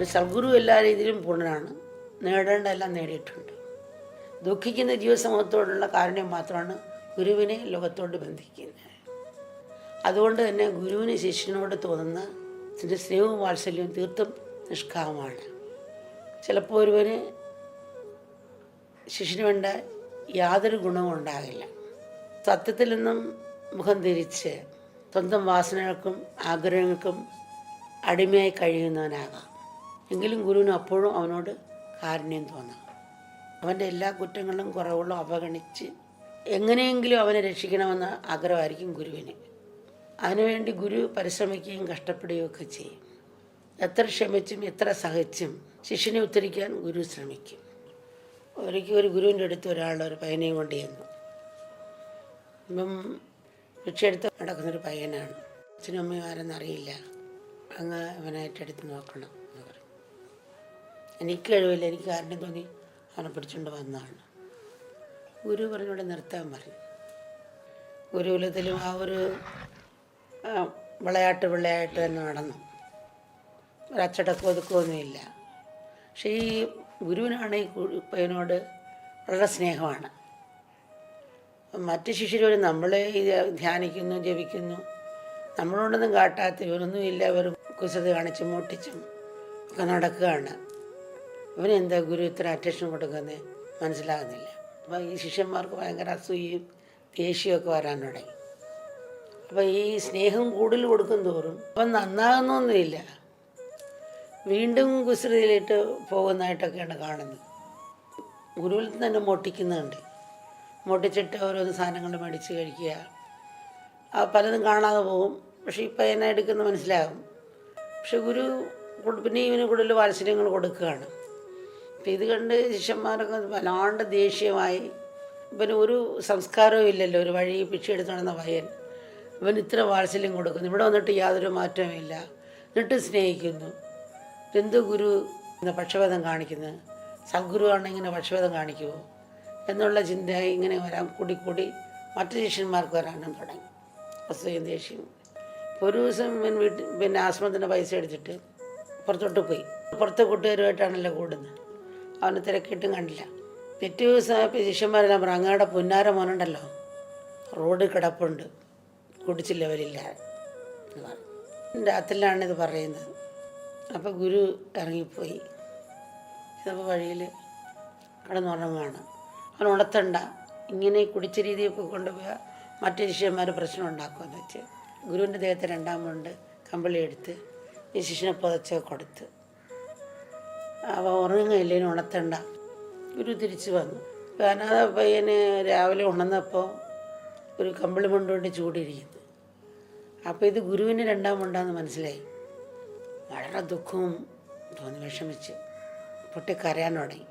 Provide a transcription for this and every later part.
ഒരു സദ്ഗുരു എല്ലാ രീതിയിലും പൂർണ്ണനാണ്, നേടേണ്ട എല്ലാം നേടിയിട്ടുണ്ട്. ദുഃഖിക്കുന്ന ജീവസമൂഹത്തോടുള്ള കാരുണ്യം മാത്രമാണ് ഗുരുവിനെ ലോകത്തോട് ബന്ധിക്കുന്നത്. അതുകൊണ്ട് തന്നെ ഗുരുവിന് ശിഷ്യനോട് തോന്നുന്ന സ്നേഹവും വാത്സല്യവും തീർത്തും നിഷ്കാമമാണ്. ചിലപ്പോൾ ഒരുവന് ശിഷ്യന് വേണ്ട യാതൊരു ഗുണവും ഉണ്ടാകില്ല. സത്യത്തിൽ നിന്നും മുഖം തിരിച്ച് സ്വന്തം വാസനകൾക്കും ആഗ്രഹങ്ങൾക്കും അടിമയായി കഴിയുന്നവനാകാം. എങ്കിലും ഗുരുവിന് അപ്പോഴും അവനോട് കാരുണ്യം തോന്നാം. അവൻ്റെ എല്ലാ കുറ്റങ്ങളും കുറവുകളും അവഗണിച്ച് എങ്ങനെയെങ്കിലും അവനെ രക്ഷിക്കണമെന്ന ആഗ്രഹമായിരിക്കും ഗുരുവിന്. അതിനുവേണ്ടി ഗുരു പരിശ്രമിക്കുകയും കഷ്ടപ്പെടുകയും ഒക്കെ ചെയ്യും. എത്ര ക്ഷമിച്ചും എത്ര സഹിച്ചും ശിഷ്യനെ ഉദ്ധരിക്കാൻ ഗുരു ശ്രമിക്കും. ഒരിക്കൽ ഒരു ഗുരുവിൻ്റെ അടുത്ത് ഒരു പയ്യനെയും കൊണ്ട് ചെന്നു. ഇപ്പം ഭിക്ഷയെടുത്ത് നടക്കുന്നൊരു പയ്യനാണ്. അച്ഛനും അമ്മയും ആരെന്നറിയില്ല. അങ്ങ് അവനെ ഏറ്റെടുത്ത് നോക്കണം എന്ന് പറഞ്ഞു. എനിക്ക് കഴിവില്ല, എനിക്ക് കാരുണ്യം തോന്നി അവനെ പിടിച്ചുകൊണ്ട് വന്നതാണ്. ഗുരു പറഞ്ഞിവിടെ നിർത്താൻ പറഞ്ഞു. ഗുരുകുലത്തിലും ആ ഒരു വിളയാട്ട് തന്നെ നടന്നു. ഒരച്ചടക്കോ ഒതുക്കമൊന്നുമില്ല. പക്ഷേ ഈ ഗുരുവിനാണ് ഈ പയ്യനോട് വളരെ സ്നേഹമാണ്. മറ്റ് ശിഷ്യർ നമ്മളെ ധ്യാനിക്കുന്നു, ജപിക്കുന്നു, നമ്മളോടൊന്നും കാട്ടാത്ത ഇവരൊന്നുമില്ല. ഇവർ കുസൃതി കാണിച്ചും മോട്ടിച്ചും ഒക്കെ നടക്കുകയാണ്. ഇവനെന്താ ഗുരു ഇത്ര അറ്റൻഷൻ കൊടുക്കുന്നത് മനസ്സിലാകുന്നില്ല. അപ്പോൾ ഈ ശിഷ്യന്മാർക്ക് ഭയങ്കര അസൂയയും ദേഷ്യമൊക്കെ വരാൻ തുടങ്ങി. അപ്പോൾ ഈ സ്നേഹം കൂടുതൽ കൊടുക്കും തോറും അപ്പം നന്നാകുന്നൊന്നുമില്ല, വീണ്ടും കുസൃതിയിലിട്ട് പോകുന്നതായിട്ടൊക്കെയാണ് കാണുന്നത്. ഗുരുവിൽ തന്നെ മോട്ടിക്കുന്നുണ്ട്. മോട്ടിച്ചിട്ട് ഓരോന്ന് സാധനങ്ങൾ മേടിച്ച് കഴിക്കുക, പലതും കാണാതെ പോകും. പക്ഷേ ഇപ്പം എന്നെ എടുക്കുന്ന മനസ്സിലാകും. പക്ഷെ ഗുരു പിന്നെ ഇവന് കൂടുതൽ വാത്സല്യങ്ങൾ കൊടുക്കുകയാണ്. അപ്പം ഇത് കണ്ട് ശിഷ്യന്മാരൊക്കെ വല്ലാണ്ട് ദേഷ്യമായി. ഇവന് ഒരു സംസ്കാരവും ഇല്ലല്ലോ, ഒരു വഴി ഭിക്ഷ എടുത്ത് നടന്ന പയ്യൻ ഇവൻ ഇത്ര വാത്സല്യം കൊടുക്കുന്നു, ഇവിടെ വന്നിട്ട് യാതൊരു മാറ്റവും ഇല്ല, എന്നിട്ട് സ്നേഹിക്കുന്നു. എന്ത് ഗുരു ഇങ്ങനെ പക്ഷഭേദം കാണിക്കുന്നത്? സദ്ഗുരുവാണ് ഇങ്ങനെ പക്ഷഭേദം കാണിക്കുമോ എന്നുള്ള ചിന്ത ഇങ്ങനെ വരാൻ കൂടി മറ്റു ശിഷ്യന്മാർക്ക് വരാനും തുടങ്ങി. അസൂയം ദേഷ്യം. ഒരു ദിവസം പിന്നെ ആശ്രമത്തിൻ്റെ പൈസ എടുത്തിട്ട് പുറത്തോട്ട് പോയി. പുറത്തെ കൂട്ടുകാരുമായിട്ടാണല്ലോ കൂടുന്നത്. അവനെ തിരക്കിയിട്ടും കണ്ടില്ല. പിറ്റേ ദിവസമായപ്പോൾ ശിഷ്യന്മാരെല്ലാം പറഞ്ഞു, അങ്ങയുടെ പുന്നാര മോനുണ്ടല്ലോ റോഡ് കിടപ്പുണ്ട്, കുടിച്ച് ലെവലില്ലാതെ എന്ന് പറഞ്ഞു. രാത്രിയിലാണ് ഇത് പറയുന്നത്. അപ്പോൾ ഗുരു ഇറങ്ങിപ്പോയി. ഇതപ്പോൾ വഴിയിൽ കിടന്നുറങ്ങുകയാണ്. അവൻ ഉണർത്തണ്ട, ഇങ്ങനെ കുടിച്ച രീതിയൊക്കെ കൊണ്ടുപോയാൽ മറ്റു ശിഷ്യന്മാർ പ്രശ്നം ഉണ്ടാക്കുമെന്ന് വെച്ച് ഗുരുവിൻ്റെ ദേഹത്തെ രണ്ടാമുണ്ട് കമ്പിളി എടുത്ത് ഈ ശിഷ്യനെ പുതച്ചൊക്കെ കൊടുത്ത്. അവ ഉറങ്ങുകയില്ലേനും ഉണർത്തണ്ട. ഗുരു തിരിച്ചു വന്നു. അനാഥ പയ്യന് രാവിലെ ഉണർന്നപ്പോൾ ഒരു കമ്പിളി മുണ്ടുകൊണ്ട് ചൂടിരിക്കുന്നു. അപ്പോൾ ഇത് ഗുരുവിന് രണ്ടാമുണ്ടാന്ന് മനസ്സിലായി. വളരെ ദുഃഖവും തോന്നി, വിഷമിച്ച് പൊട്ടിക്കരയാൻ തുടങ്ങി.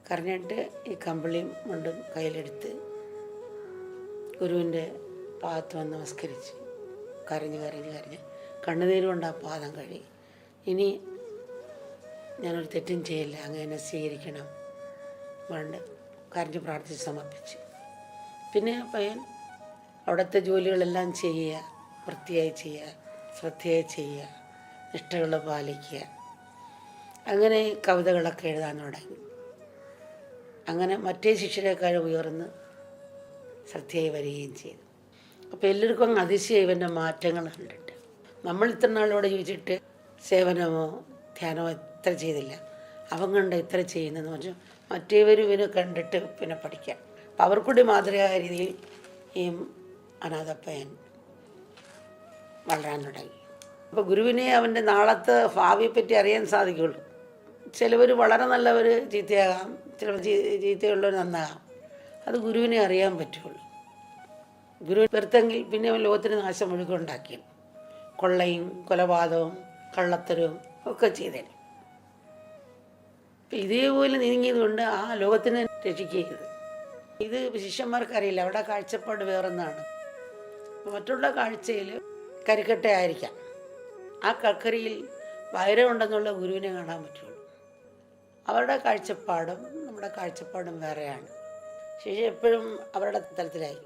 കരഞ്ഞിട്ട് ഈ കമ്പിളിയും മുണ്ടും കയ്യിലെടുത്ത് ഗുരുവിൻ്റെ പാദത്ത് വന്ന് നമസ്കരിച്ച് കരഞ്ഞ് കണ്ണുനീര് കൊണ്ട് ആ പാദം കഴുകി. ഇനി ഞാനൊരു തെറ്റും ചെയ്യില്ല, അങ്ങ് എന്നെ സ്വീകരിക്കണം വേണ്ട കരഞ്ഞ് പ്രാർത്ഥിച്ച് സമർപ്പിച്ച്. പിന്നെ പയ്യൻ അവിടുത്തെ ജോലികളെല്ലാം ചെയ്യുക, വൃത്തിയായി ചെയ്യുക, ശ്രദ്ധയായി ചെയ്യുക, നിഷ്ഠകൾ പാലിക്കുക. അങ്ങനെ കവിതകളൊക്കെ എഴുതാൻ തുടങ്ങി. അങ്ങനെ മറ്റേ ശിഷ്യരെക്കാൾ ഉയർന്ന് ശ്രദ്ധയായി വരികയും ചെയ്തു. അപ്പോൾ എല്ലാവർക്കും അങ്ങ് അതിശയം ഇവൻ്റെ മാറ്റങ്ങൾ കണ്ടിട്ട്. നമ്മൾ ഇത്ര നാളിലൂടെ ജീവിച്ചിട്ട് സേവനമോ ധ്യാനമോ ഇത്ര ചെയ്തില്ല, അവൻ കണ്ട് ഇത്ര ചെയ്യുന്നതെന്ന് പറഞ്ഞാൽ മറ്റേവരും ഇവന് കണ്ടിട്ട് പിന്നെ പഠിക്കാം. അപ്പം അവർക്കൂടി മാതൃകയായ രീതിയിൽ ഈ അനാഥപ്പയ്യൻ വളരാൻ തുടങ്ങി. അപ്പോൾ ഗുരുവിനെ അവൻ്റെ നാളത്തെ ഭാവിയെപ്പറ്റി അറിയാൻ സാധിക്കുള്ളൂ. ചിലവർ വളരെ നല്ലവർ ചീത്തയാകാം, ചിലവർ ചീത്തയുള്ളവർ നന്നാകാം. അത് ഗുരുവിനെ അറിയാൻ പറ്റുള്ളൂ. ഗുരു വെറുത്തെങ്കിൽ പിന്നെ അവൻ ലോകത്തിന് നാശം മുഴുവൻ ഉണ്ടാക്കി, കൊള്ളയും കൊലപാതകവും കള്ളത്തരവും ഒക്കെ ചെയ്തേനെ. അപ്പം ഇതേപോലെ നീങ്ങിയതുകൊണ്ട് ആ ലോകത്തിനെ രക്ഷിക്കരുത്. ഇത് ശിഷ്യന്മാർക്കറിയില്ല, അവിടെ കാഴ്ചപ്പാട് വേറൊന്നാണ്. മറ്റുള്ള കാഴ്ചയിൽ കരിക്കട്ടയായിരിക്കാം, ആ കക്കരിയിൽ വൈരമുണ്ടെന്നുള്ള ഗുരുവിനെ കാണാൻ പറ്റുള്ളൂ. അവരുടെ കാഴ്ചപ്പാടും നമ്മുടെ കാഴ്ചപ്പാടും വേറെയാണ്. ശിഷ്യ എപ്പോഴും അവരുടെ തലത്തിലായി.